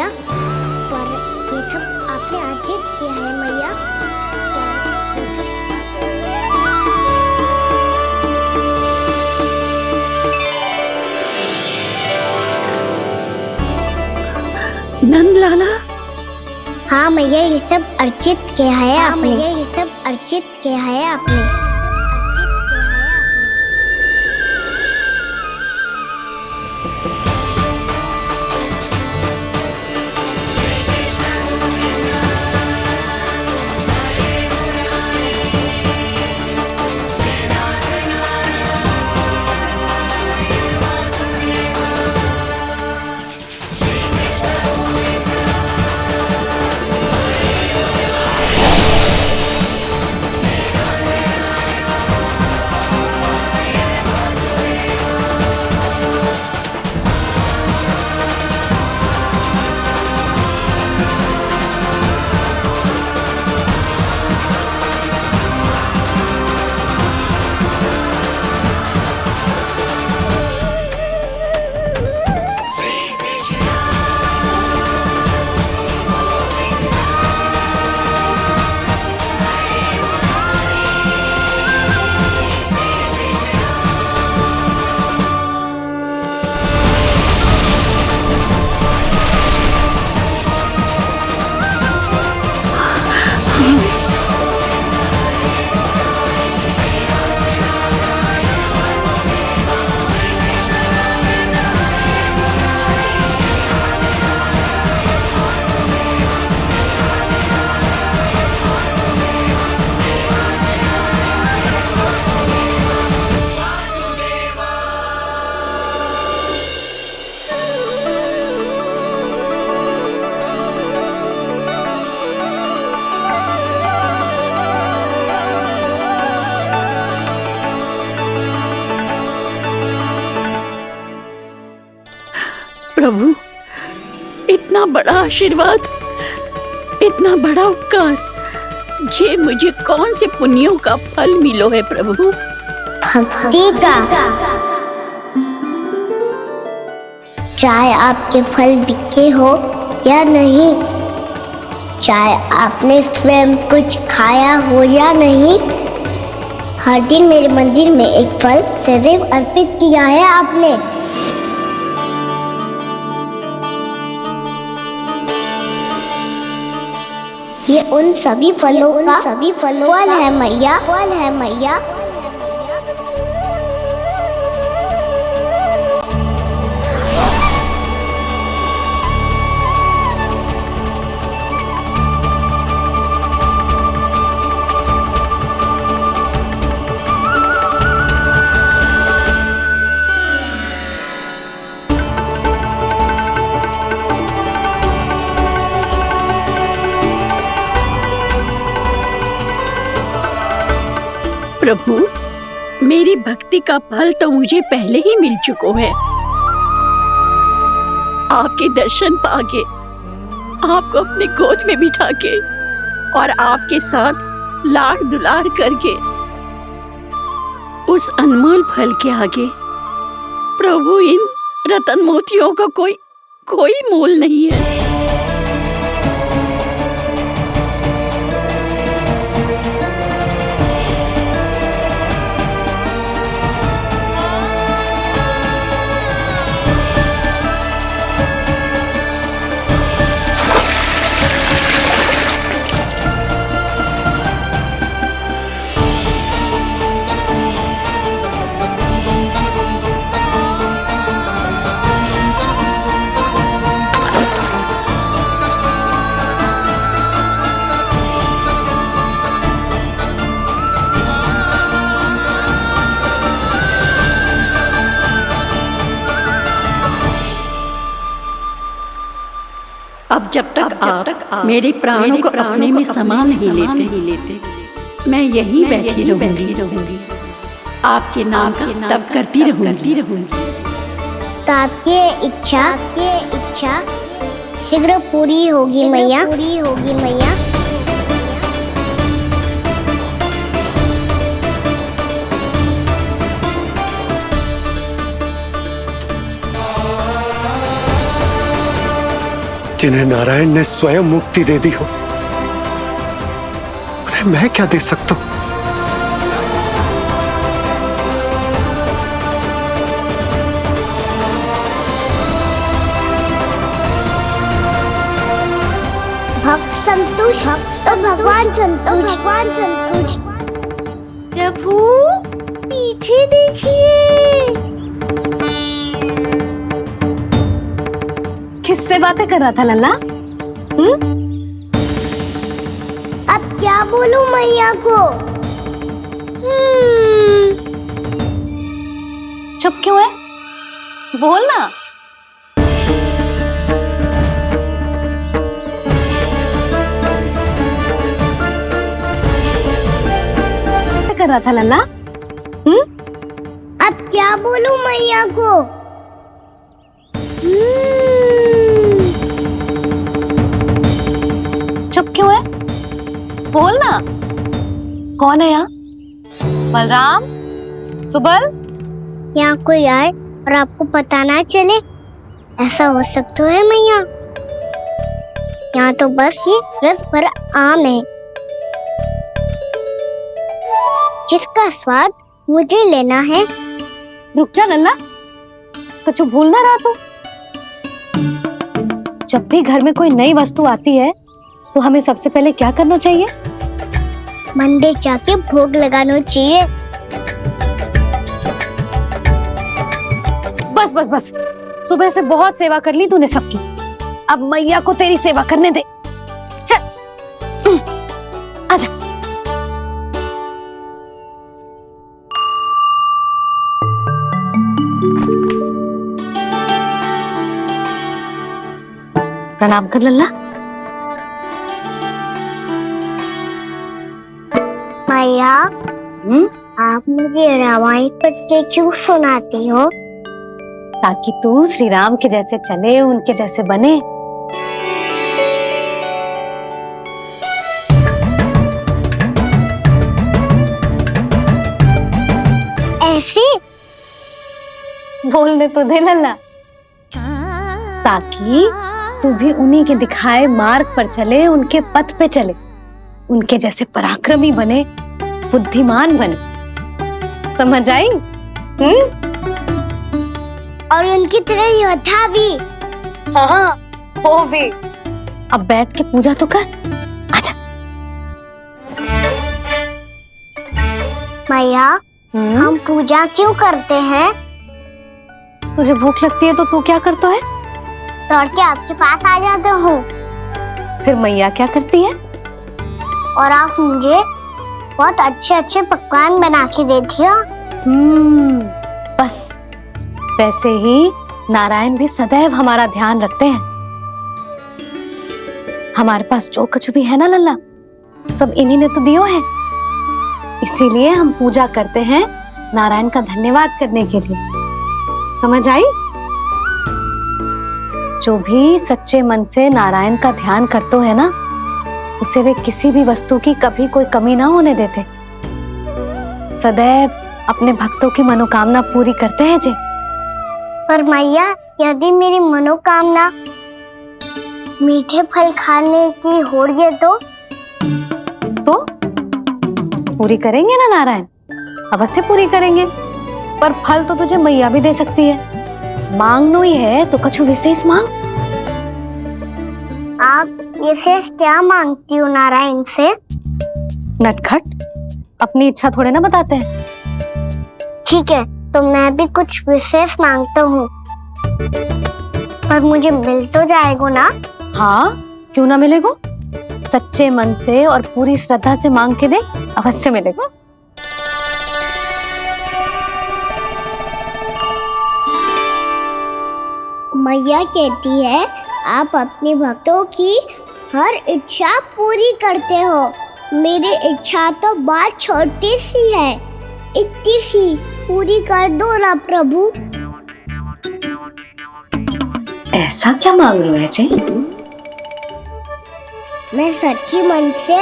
मैया, पर ये सब आपने अर्जित किया है मैया। नंद लाला, हाँ मैया, ये सब अर्जित किया है आपने। मैया, ये सब अर्जित किया है आपने। प्रभु, इतना बड़ा आशीर्वाद, इतना बड़ा उपकार, जे मुझे कौन से पुण्यों का फल मिलो है प्रभु? भक्ति का। चाहे आपके फल बिके हो या नहीं, चाहे आपने स्वयं कुछ खाया हो या नहीं, हर दिन मेरे मंदिर में एक फल सदैव अर्पित किया है आपने। ये उन सभी फलों का फल है मैया, फल है मैया। प्रभु, मेरी भक्ति का फल तो मुझे पहले ही मिल चुका है। आपके दर्शन पाके, आपको अपने गोद में बिठा के और आपके साथ लाड दुलार करके, उस अनमोल फल के आगे प्रभु इन रतन मोतियों का कोई मोल नहीं है। अब जब तक आप मेरे प्राणों को अपने में समा नहीं लेते, मैं यहीं बैठी रहूंगी, आपके नाम का तप करती रहूंगी। तो आपकी इच्छा शीघ्र पूरी होगी मैया। जिन्हें नारायण ने स्वयं मुक्ति दे दी हो, उन्हें मैं क्या दे सकता हूं? भक्त संतुष्ट तो भगवान संतुष्ट। प्रभु पीछे देखिए। किससे बातें कर रहा था लल्ला? अब क्या बोलूं मैया को? चुप क्यों है? बोल ना। क्या कर रहा था लल्ला? अब क्या बोलूं मैया को? चुप क्यों है? बोल ना। कौन है यहाँ? बलराम, सुबल? यहाँ कोई आए और आपको पता ना चले, ऐसा हो सकता है मैया? यहाँ तो बस ये रस भरा आम है जिसका स्वाद मुझे लेना है। रुक जा लल्ला, कुछ भूल ना रहा तू। जब भी घर में कोई नई वस्तु आती है तो हमें सबसे पहले क्या करना चाहिए? मंदिर जाके भोग लगाना चाहिए। बस बस बस, सुबह से बहुत सेवा कर ली तूने सबकी, अब मैया को तेरी सेवा करने दे। चल आजा। प्रणाम कर लल्ला। मैया, आप मुझे रामायण पढ़ के क्यों सुनाती हो? ताकि तू श्री राम के जैसे चले, उनके जैसे बने। ऐसे बोलने तो दे लल्ला, ताकि तू भी उन्हीं के दिखाए मार्ग पर चले, उनके पथ पे चले, उनके जैसे पराक्रमी बने, बुद्धिमान बने। समझ आई? और उनकी तरह योद्धा भी। हाँ, वो भी। अब बैठ के पूजा तो कर। आजा। मैया, हम पूजा क्यों करते हैं? तुझे भूख लगती है तो तू क्या करता है? दौड़ के आपके पास आ जाता हूँ। फिर मैया क्या करती है? और आप मुझे बहुत अच्छे अच्छे पकवान बना के देती हो। बस वैसे ही नारायण भी सदैव हमारा ध्यान रखते हैं। हमारे पास जो कुछ भी है ना लल्ला, सब इन्हीं ने तो दियो है। इसीलिए हम पूजा करते हैं नारायण का धन्यवाद करने के लिए। समझ आई? जो भी सच्चे मन से नारायण का ध्यान करते है ना, उसे वे किसी भी वस्तु की कभी कोई कमी ना होने देते। सदैव अपने भक्तों की मनोकामना पूरी करते हैं जी। पर मैया, यदि मेरी मनोकामना मीठे फल खाने की हो रही है तो पूरी करेंगे ना नारायण? अवश्य पूरी करेंगे। पर फल तो तुझे मैया भी दे सकती है। मांगनो ही है तो कुछ विशेष मांग। आप विशेष क्या मांगती हो नारायण से? नटखट, अपनी इच्छा थोड़े ना बताते हैं। ठीक है, तो मैं भी कुछ विशेष मांगता हूँ, पर मुझे मिल तो जाएगा ना? हाँ, क्यों ना मिलेगा। सच्चे मन से और पूरी श्रद्धा से मांग के दे, अवश्य मिलेगा। मैया कहती है आप अपने भक्तों की हर इच्छा पूरी करते हो। मेरी इच्छा तो बहुत छोटी सी है, इतनी सी पूरी कर दो ना प्रभु। ऐसा क्या मांग रहे हो जी? मैं सच्ची मन से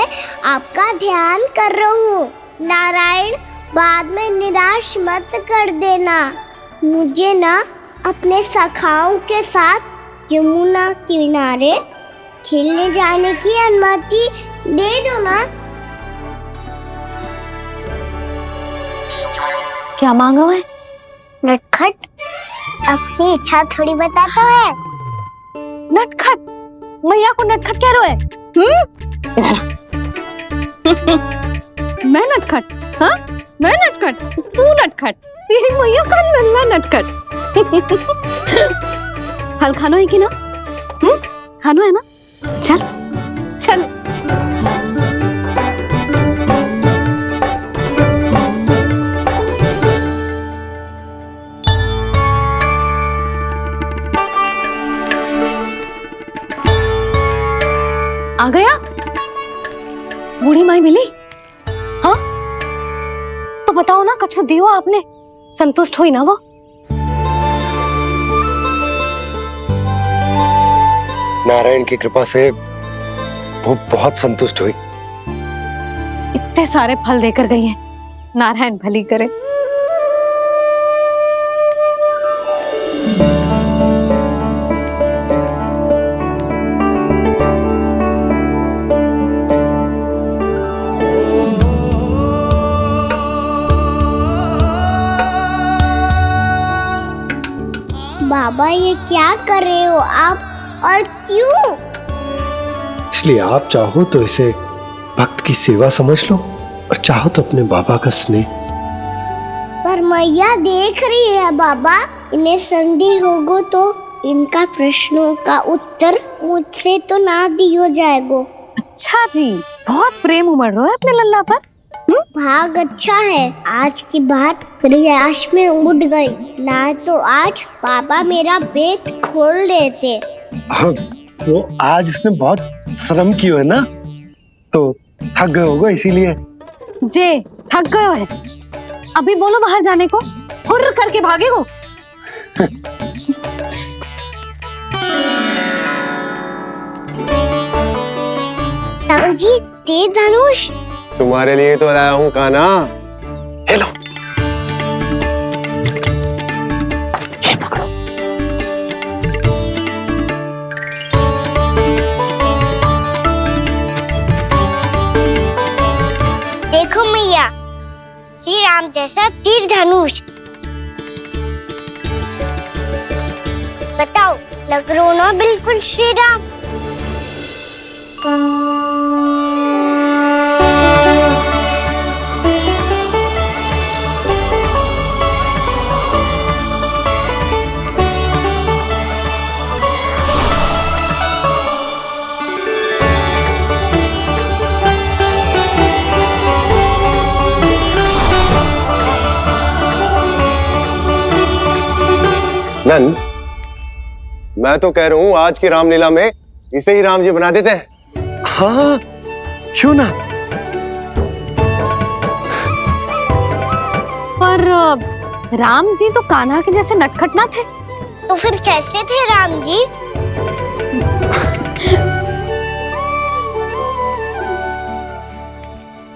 आपका ध्यान कर रहा हूँ। नारायण, बाद में निराश मत कर देना। मुझे ना अपने सखाओं के साथ यमुना किनारे खेलने जाने की अनुमति दे दो ना। क्या मांगा है? नटखट अपनी इच्छा थोड़ी बताता है। नटखट? मैया को नटखट कह रहे हो? मैं नटखट? हाँ, मैं नटखट? तू नटखट? तेरी मैया का नल्ला नटखट। फल खानो है कि ना? खानो है ना? तो चल चल। आ गया? बूढ़ी माई मिली? हाँ, तो बताओ ना, कछु दियो आपने, संतुष्ट हुई ना वो? नारायण की कृपा से वो बहुत संतुष्ट हुई। इतने सारे फल देकर गई हैं, नारायण भली करे। बाबा ये क्या कर रहे हो आप, और क्यों? इसलिए आप चाहो तो इसे भक्त की सेवा समझ लो, और चाहो तो अपने बाबा का स्नेह। पर मैया देख रही है बाबा, इन्हें संदेह होगो तो इनका प्रश्नों का उत्तर मुझसे तो ना दियो जाएगो। अच्छा जी, बहुत प्रेम उमड़ रहा है अपने लल्ला पर। भाग अच्छा है, आज की बात प्रयास में उड़ गई, ना तो आज पापा मेरा पेट खोल देते। हाँ, वो आज उसने बहुत श्रम किया है ना, तो थक गए होगा इसीलिए। जे थक गए है, अभी बोलो बाहर जाने को, हुर्र करके भागेगो। राम जी, तेज धनुष तुम्हारे लिए तो लाया हूँ कान्हा। ये लो, ये पकड़ो। देखो मैया, श्री राम जैसा तीर धनुष। बताओ, लग रहा ना बिल्कुल श्री राम? नंद, मैं तो कह रहा हूँ आज की रामलीला में इसे ही राम जी बना देते हैं। हाँ, क्यों ना। पर राम जी तो कान्हा के जैसे नटखट ना थे। तो फिर कैसे थे राम जी?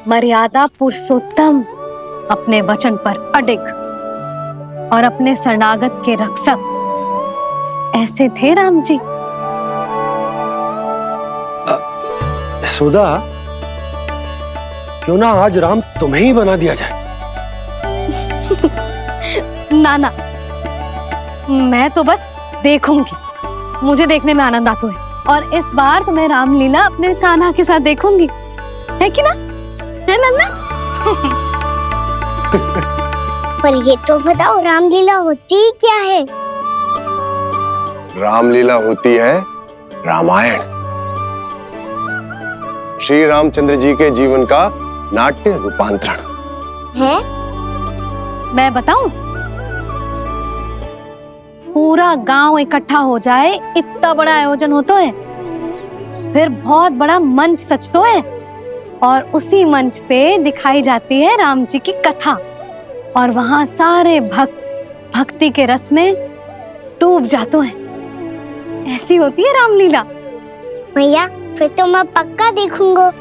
मर्यादा पुरुषोत्तम, अपने वचन पर अडिग और अपने शरणागत के रक्षक, ऐसे थे राम जी। यशोदा, क्यों ना आज राम तुम्हें ही बना दिया जाए। ना ना, मैं तो बस देखूंगी, मुझे देखने में आनंद आता है, और इस बार तो मैं रामलीला अपने कान्हा के साथ देखूंगी, है कि ना? है लल्ला? पर ये तो बताओ, रामलीला होती क्या है? रामलीला होती है रामायण, श्री रामचंद्र जी के जीवन का नाट्य रूपांतरण है। मैं बताऊं? पूरा गांव इकट्ठा हो जाए, इतना बड़ा आयोजन होता है, फिर बहुत बड़ा मंच सजतो है, और उसी मंच पे दिखाई जाती है राम जी की कथा, और वहां सारे भक्त भक्ति के रस में डूब जाते हैं। ऐसी होती है रामलीला। भैया, फिर तो मैं पक्का देखूंगा।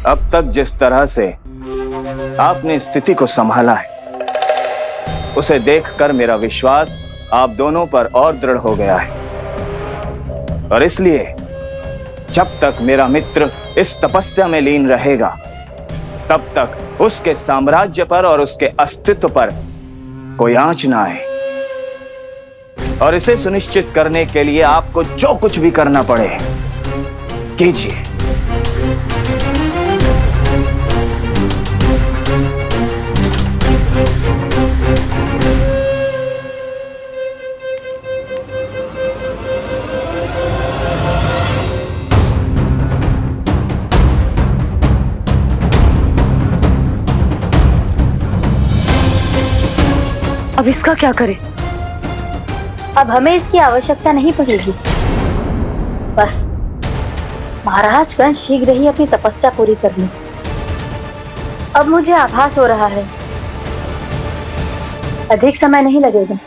अब तक जिस तरह से आपने स्थिति को संभाला है, उसे देखकर मेरा विश्वास आप दोनों पर और दृढ़ हो गया है। और इसलिए जब तक मेरा मित्र इस तपस्या में लीन रहेगा, तब तक उसके साम्राज्य पर और उसके अस्तित्व पर कोई आंच ना आए। और इसे सुनिश्चित करने के लिए आपको जो कुछ भी करना पड़े कीजिए। अब इसका क्या करें? अब हमें इसकी आवश्यकता नहीं पड़ेगी। बस महाराजगण शीघ्र ही अपनी तपस्या पूरी कर लें। अब मुझे आभास हो रहा है अधिक समय नहीं लगेगा।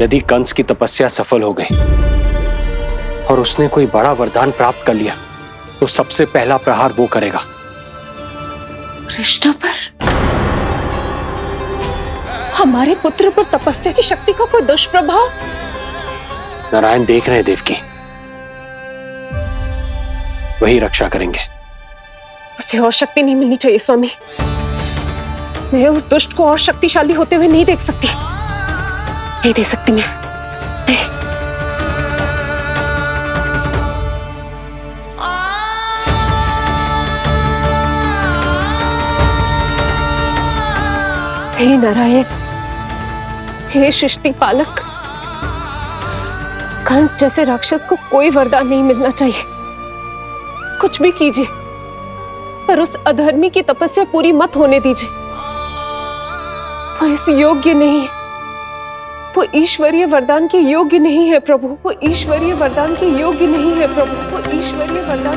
यदि कंस की तपस्या सफल हो गई और उसने कोई बड़ा वरदान प्राप्त कर लिया, तो सबसे पहला प्रहार वो करेगा। कृष्ण पर? हमारे पुत्र पर तपस्या की शक्ति का कोई दुष्प्रभाव? नारायण देख रहे हैं देवकी, वही रक्षा करेंगे। उसे और शक्ति नहीं मिलनी चाहिए स्वामी। मैं उस दुष्ट को और शक्तिशाली होते हुए नहीं देख सकती, नहीं दे सकती मैं। हे नारायण, हे सृष्टि पालक, कंस जैसे राक्षस को कोई वरदान नहीं मिलना चाहिए। कुछ भी कीजिए, पर उस अधर्मी की तपस्या पूरी मत होने दीजिए। वो इस योग्य नहीं है, वो ईश्वरीय वरदान के योग्य नहीं है प्रभु। वो ईश्वरीय वरदान के योग्य नहीं है प्रभु। वो ईश्वरीय वरदान